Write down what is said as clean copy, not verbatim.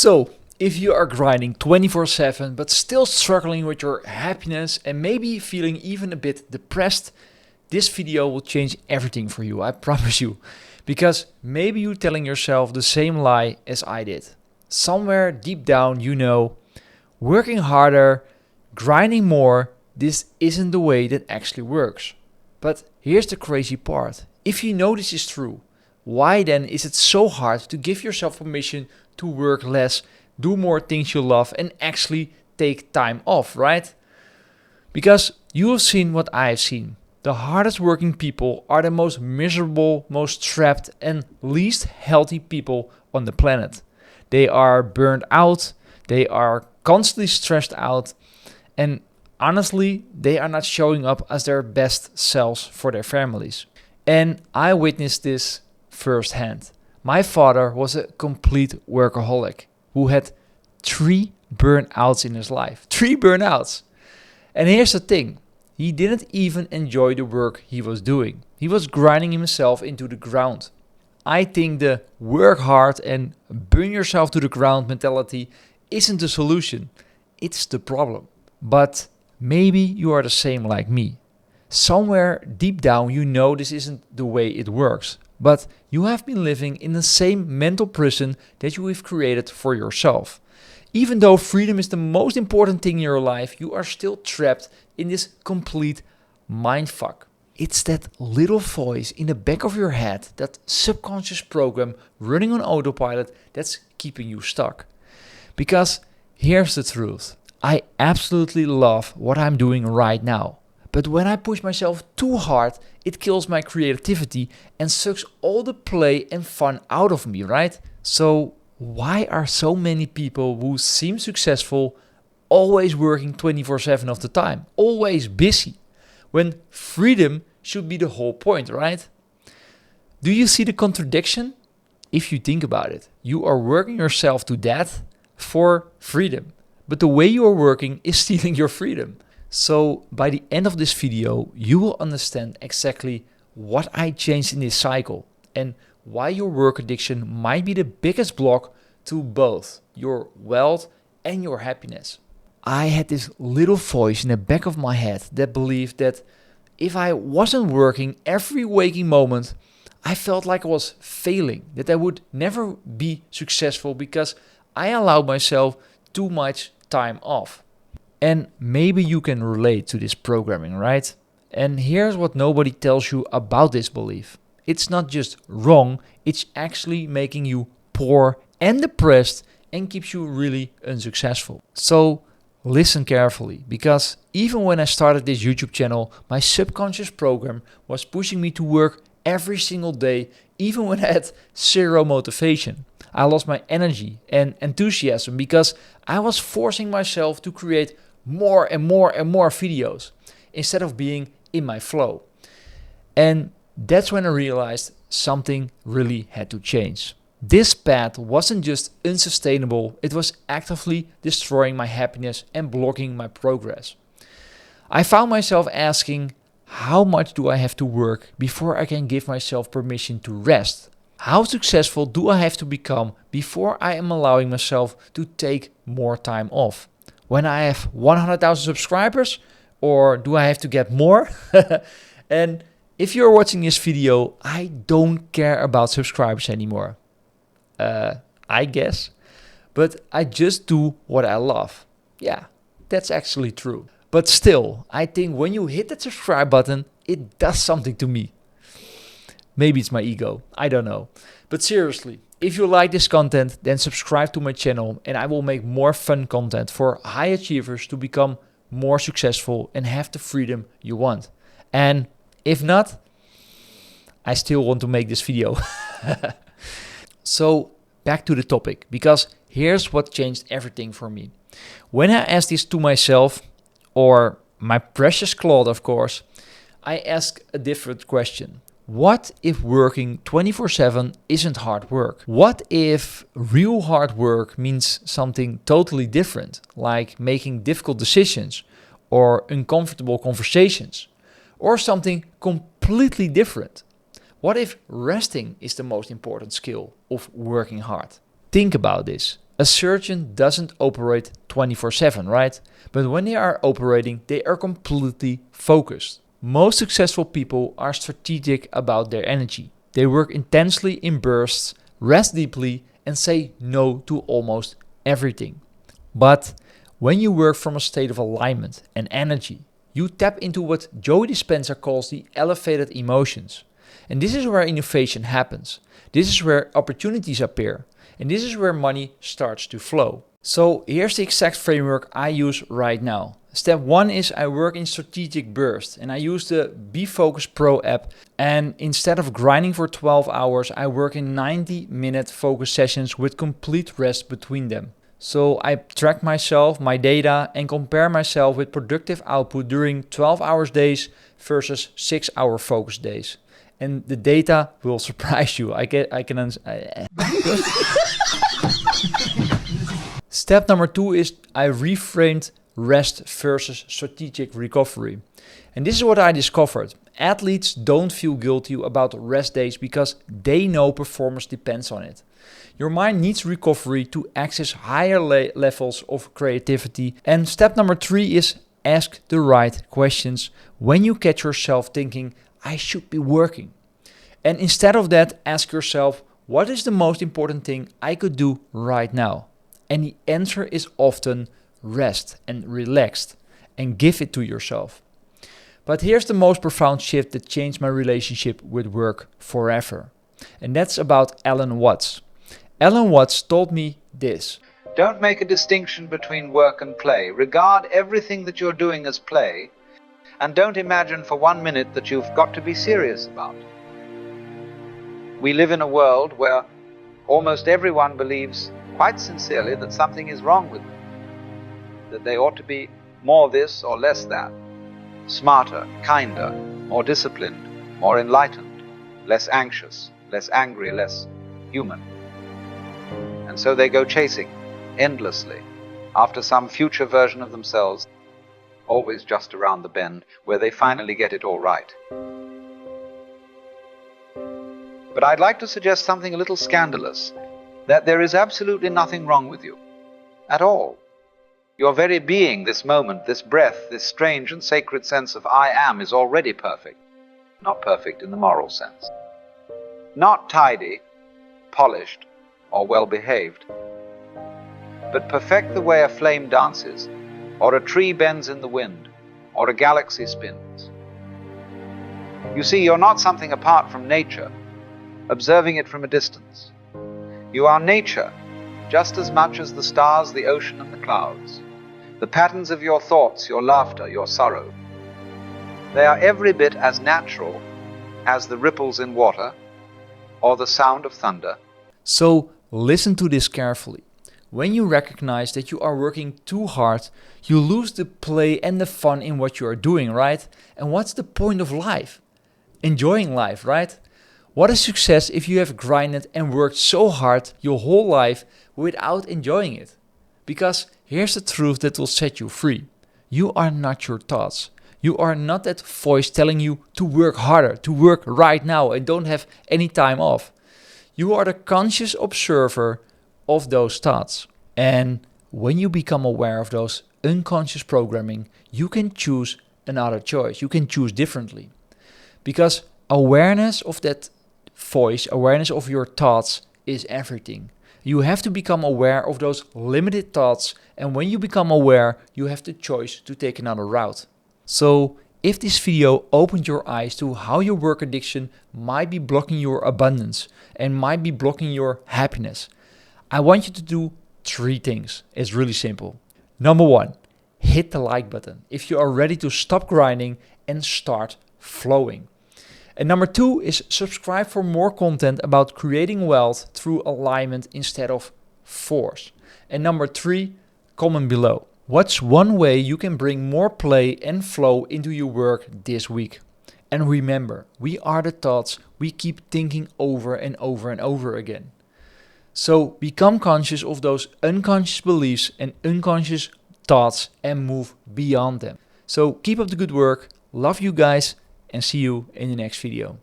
So, if you are grinding 24/7 but still struggling with your happiness and maybe feeling even a bit depressed, this video will change everything for you, I promise you. Because maybe you're telling yourself the same lie as I did. Somewhere deep down you know, working harder, grinding more, this isn't the way that actually works. But here's the crazy part. If you know this is true, why then is it so hard to give yourself permission to work less, do more things you love and actually take time off, right? Because you have seen what I have seen. The hardest working people are the most miserable, most trapped and least healthy people on the planet. They are burned out, they are constantly stressed out, and honestly, they are not showing up as their best selves for their families. And I witnessed this firsthand. My father was a complete workaholic who had 3 burnouts in his life. 3 burnouts! And here's the thing. He didn't even enjoy the work he was doing. He was grinding himself into the ground. I think the work hard and burn yourself to the ground mentality isn't the solution. It's the problem. But maybe you are the same like me. Somewhere deep down you know this isn't the way it works. But you have been living in the same mental prison that you have created for yourself. Even though freedom is the most important thing in your life, you are still trapped in this complete mindfuck. It's that little voice in the back of your head, that subconscious program running on autopilot that's keeping you stuck. Because here's the truth. I absolutely love what I'm doing right now. But when I push myself too hard, it kills my creativity and sucks all the play and fun out of me, right? So why are so many people who seem successful always working 24/7 of the time, always busy, when freedom should be the whole point, right? Do you see the contradiction? If you think about it, you are working yourself to death for freedom, but the way you are working is stealing your freedom. So by the end of this video, you will understand exactly what I changed in this cycle and why your work addiction might be the biggest block to both your wealth and your happiness. I had this little voice in the back of my head that believed that if I wasn't working every waking moment, I felt like I was failing, that I would never be successful because I allowed myself too much time off. And maybe you can relate to this programming, right? And here's what nobody tells you about this belief. It's not just wrong, it's actually making you poor and depressed and keeps you really unsuccessful. So listen carefully, because even when I started this YouTube channel, my subconscious program was pushing me to work every single day, even when I had zero motivation. I lost my energy and enthusiasm because I was forcing myself to create more and more and more videos instead of being in my flow. And that's when I realized something really had to change. This path wasn't just unsustainable, it was actively destroying my happiness and blocking my progress. I found myself asking, how much do I have to work before I can give myself permission to rest? How successful do I have to become before I am allowing myself to take more time off? When I have 100,000 subscribers, or do I have to get more? And if you're watching this video, I don't care about subscribers anymore. I guess. But I just do what I love. Yeah, that's actually true. But still, I think when you hit that subscribe button, it does something to me. Maybe it's my ego, I don't know. But seriously, if you like this content, then subscribe to my channel and I will make more fun content for high achievers to become more successful and have the freedom you want. And if not, I still want to make this video. So back to the topic, because here's what changed everything for me. When I asked this to myself, or my precious Claude of course, I asked a different question. What if working 24/7 isn't hard work? What if real hard work means something totally different, like making difficult decisions or uncomfortable conversations, or something completely different? What if resting is the most important skill of working hard? Think about this. A surgeon doesn't operate 24/7, right? But when they are operating, they are completely focused. Most successful people are strategic about their energy. They work intensely in bursts, rest deeply, and say no to almost everything. But when you work from a state of alignment and energy, you tap into what Joe Dispenza calls the elevated emotions. And this is where innovation happens. This is where opportunities appear. And this is where money starts to flow. So here's the exact framework I use right now. Step 1 is I work in strategic bursts, and I use the Be Focus Pro app, and instead of grinding for 12 hours, I work in 90-minute focus sessions with complete rest between them. So I track myself, my data, and compare myself with productive output during 12 hours days versus 6-hour focus days. And the data will surprise you. Step number 2 is I reframed rest versus strategic recovery. And this is what I discovered. Athletes don't feel guilty about rest days because they know performance depends on it. Your mind needs recovery to access higher levels of creativity. And step number 3 is ask the right questions when you catch yourself thinking, I should be working. And instead of that, ask yourself, what is the most important thing I could do right now? And the answer is often rest and relaxed, and give it to yourself. But here's the most profound shift that changed my relationship with work forever. And that's about Alan Watts. Alan Watts told me this. Don't make a distinction between work and play. Regard everything that you're doing as play, and don't imagine for 1 minute that you've got to be serious about it. We live in a world where almost everyone believes quite sincerely that something is wrong with them, that they ought to be more this or less that, smarter, kinder, more disciplined, more enlightened, less anxious, less angry, less human. And so they go chasing endlessly after some future version of themselves, always just around the bend, where they finally get it all right. But I'd like to suggest something a little scandalous, that there is absolutely nothing wrong with you, at all. Your very being, this moment, this breath, this strange and sacred sense of I am is already perfect. Not perfect in the moral sense. Not tidy, polished, or well-behaved. But perfect the way a flame dances, or a tree bends in the wind, or a galaxy spins. You see, you're not something apart from nature, observing it from a distance. You are nature, just as much as the stars, the ocean, and the clouds. The patterns of your thoughts, your laughter, your sorrow. They are every bit as natural as the ripples in water or the sound of thunder. So listen to this carefully. When you recognize that you are working too hard, you lose the play and the fun in what you are doing, right? And what's the point of life? Enjoying life, right? What is success if you have grinded and worked so hard your whole life without enjoying it? Because here's the truth that will set you free. You are not your thoughts. You are not that voice telling you to work harder, to work right now and don't have any time off. You are the conscious observer of those thoughts. And when you become aware of those unconscious programming, you can choose another choice. You can choose differently. Because awareness of that voice, awareness of your thoughts is everything. You have to become aware of those limited thoughts, and when you become aware, you have the choice to take another route. So, if this video opened your eyes to how your work addiction might be blocking your abundance and might be blocking your happiness, I want you to do 3 things. It's really simple. Number 1, hit the like button if you are ready to stop grinding and start flowing. And number 2 is subscribe for more content about creating wealth through alignment instead of force. And number 3, comment below. What's one way you can bring more play and flow into your work this week? And remember, we are the thoughts we keep thinking over and over and over again. So become conscious of those unconscious beliefs and unconscious thoughts and move beyond them. So keep up the good work. Love you guys. And see you in the next video.